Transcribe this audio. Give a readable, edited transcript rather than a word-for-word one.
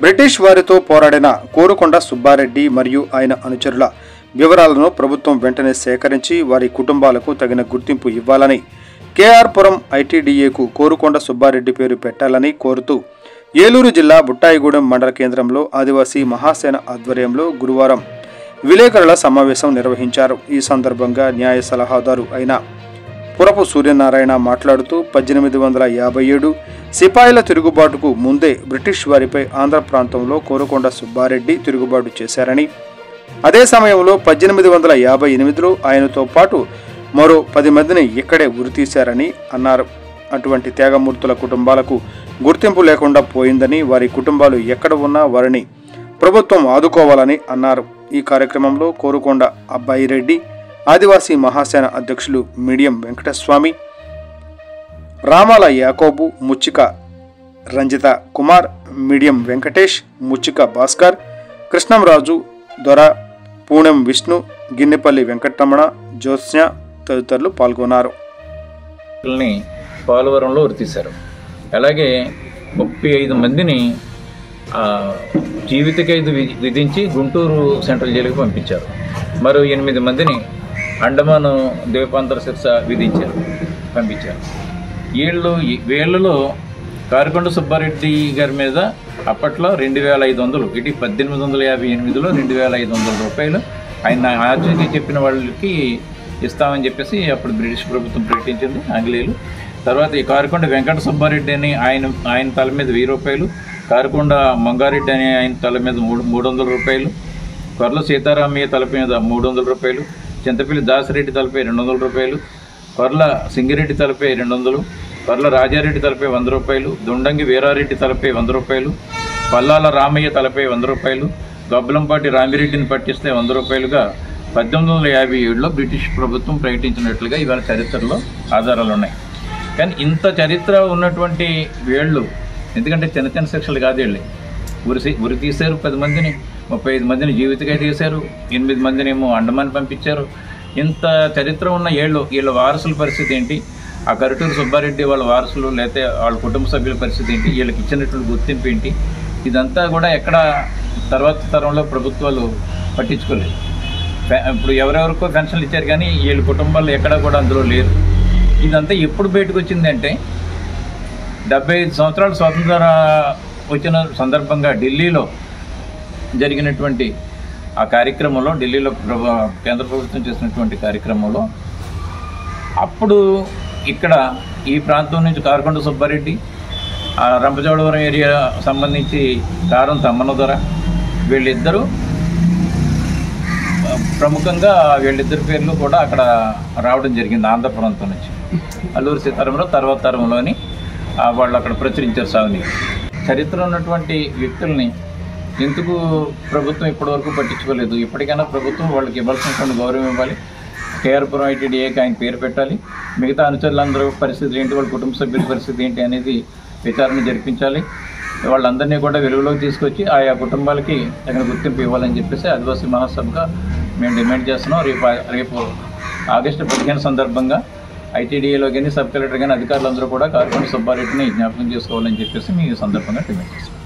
British వారితో పోరాడిన కోరుకొండ సుబ్బారెడ్డి మరియు ఆయన అనుచరుల వివరాలను ప్రభుత్వం వెంటనే సేకరించి వారి కుటుంబాలకు తగిన గుర్తింపు ఇవ్వాలని, కేఆర్ పురం ఐటీడీఏకు కోరుకొండ సుబ్బారెడ్డి పేరు పెట్టాలని కోరుతూ ఏలూరు జిల్లా బుట్టాయిగూడెం మండల కేంద్రంలో ఆదివాసీ మహాసేన ఆధ్వర్యంలో గురువారం విలేకరుల సమావేశం నిర్వహించారు. ఈ సందర్భంగా న్యాయ సలహాదారు అయిన పురపు సూర్యనారాయణ మాట్లాడుతూ 1857 సిపాయిల తిరుగుబాటుకు ముందే బ్రిటిష్ వారిపై ఆంధ్ర ప్రాంతంలో కోరుకొండ సుబ్బారెడ్డి తిరుగుబాటు చేశారని, అదే సమయంలో 1858లో ఆయనతో పాటు మరో 10 మందిని ఇక్కడే ఉరితీశారని అన్నారు. అటువంటి త్యాగమూర్తుల కుటుంబాలకు గుర్తింపు లేకుండా పోయిందని, వారి కుటుంబాలు ఎక్కడ ఉన్నా వారిని ప్రభుత్వం ఆదుకోవాలని అన్నారు. ఈ కార్యక్రమంలో కోరుకొండ అబ్బాయిరెడ్డి, ఆదివాసీ మహాసేన అధ్యక్షులు మీడియం వెంకటస్వామి, రామాల యాకోబు, ముచ్చిక రంజిత కుమార్, మీడియం వెంకటేష్, ముచ్చిక భాస్కర్, కృష్ణంరాజు, దొర, పూణెం విష్ణు, గిన్నెపల్లి వెంకటరమణ, జ్యోత్స్న తదితరులు పాల్గొన్నారు. పోలవరంలో ఉరితీశారు. అలాగే 35 మందిని జీవిత ఖైదు విధించి గుంటూరు సెంట్రల్ జైలుకి పంపించారు. మరో 8 మందిని అండమాను ద్వీపాంతర శిక్ష పంపించారు. వీళ్ళలో కారుకొండ సుబ్బారెడ్డి గారి మీద అప్పట్లో 2500, ఇటు 1858లో 2500 రూపాయలు ఆయన ఆర్జీకి చెప్పిన వాళ్ళకి ఇస్తామని చెప్పేసి అప్పుడు బ్రిటిష్ ప్రభుత్వం ప్రకటించింది, ఆంగ్లేయులు. తర్వాత ఈ కారుకొండ వెంకట సుబ్బారెడ్డి అని ఆయన తల మీద 1000 రూపాయలు, కారుకొండ మంగారెడ్డి అని ఆయన తల మీద 300 రూపాయలు, కొర్ల సీతారామయ్య తల మీద 300 రూపాయలు, చింతపల్లి దాసిరెడ్డి తలపై 200 రూపాయలు, కొర్ల సింగిరెడ్డి తలపై 200, కొర్ల రాజారెడ్డి తలపై 100 రూపాయలు, దుండంగి వీరారెడ్డి తలపై 100 రూపాయలు, పల్లాల రామయ్య తలపై 100 రూపాయలు, గబ్బలంపాటి రామిరెడ్డిని పట్టిస్తే 100 రూపాయలుగా 1857లో బ్రిటిష్ ప్రభుత్వం ప్రకటించినట్లుగా ఇవాళ చరిత్రలో ఆధారాలు ఉన్నాయి. కానీ ఇంత చరిత్ర ఉన్నటువంటి వీళ్ళు, ఎందుకంటే చిన్న చిన్న శిక్షలు కాదు, వీళ్ళే ఉరి తీశారు. 10 మందిని, 35 మందిని జీవితగా తీశారు, 8 మందిని ఏమో అండమాన్ పంపించారు. ఇంత చరిత్ర ఉన్న వీళ్ళ వారసుల పరిస్థితి ఏంటి, ఆ కరుటూరు సుబ్బారెడ్డి వాళ్ళ వారసులు లేకపోతే వాళ్ళ కుటుంబ సభ్యుల పరిస్థితి ఏంటి, వీళ్ళకి ఇచ్చినటువంటి గుర్తింపు ఏంటి, ఇదంతా కూడా ఎక్కడ తర్వాత తరంలో ప్రభుత్వాలు పట్టించుకోలేదు. ఇప్పుడు ఎవరెవరికో పెన్షన్లు ఇచ్చారు కానీ వీళ్ళ కుటుంబాలు ఎక్కడా కూడా అందులో లేరు. ఇదంతా ఎప్పుడు బయటకు వచ్చిందంటే 75 సంవత్సరాలు స్వాతంత్ర వచ్చిన సందర్భంగా ఢిల్లీలో జరిగినటువంటి ఆ కార్యక్రమంలో, ఢిల్లీలో కేంద్ర ప్రభుత్వం చేసినటువంటి కార్యక్రమంలో అప్పుడు ఇక్కడ ఈ ప్రాంతం నుంచి కారుకొండ సుబ్బారెడ్డి, ఆ రంపచోడవరం ఏరియా సంబంధించి కారం తమ్మన దొర, వీళ్ళిద్దరూ ప్రముఖంగా వీళ్ళిద్దరి పేర్లు కూడా అక్కడ రావడం జరిగింది ఆంధ్ర ప్రాంతం నుంచి. అల్లూరి సీతారామరావు తర్వాత తరంలోని వాళ్ళు అక్కడ ప్రచురించారు సాగుని. చరిత్ర ఉన్నటువంటి వ్యక్తుల్ని ఎందుకు ప్రభుత్వం ఇప్పటివరకు పట్టించుకోలేదు? ఇప్పటికైనా ప్రభుత్వం వాళ్ళకి ఇవ్వాల్సినటువంటి గౌరవం ఇవ్వాలి. కేఆర్ పురం ఐటీడీఏకి ఆయన పేరు పెట్టాలి. మిగతా అనుచరులందరూ పరిస్థితులు ఏంటి, వాళ్ళ కుటుంబ సభ్యుల పరిస్థితి ఏంటి అనేది విచారణ జరిపించాలి. వాళ్ళందరినీ కూడా వెలుగులోకి తీసుకొచ్చి ఆయా కుటుంబాలకి తగిన గుర్తింపు ఇవ్వాలని చెప్పేసి ఆదివాసీ మహాసభగా మేము డిమాండ్ చేస్తున్నాం. రేపు ఆగస్టు 15 సందర్భంగా ఐటీడీఏలో కానీ సబ్ కలెక్టర్ కానీ అధికారులందరూ కూడా కారుకొండ సుబ్బారెడ్డిని జ్ఞాపకం చేసుకోవాలని చెప్పేసి మీ సందర్భంగా డిమాండ్ చేస్తున్నాం.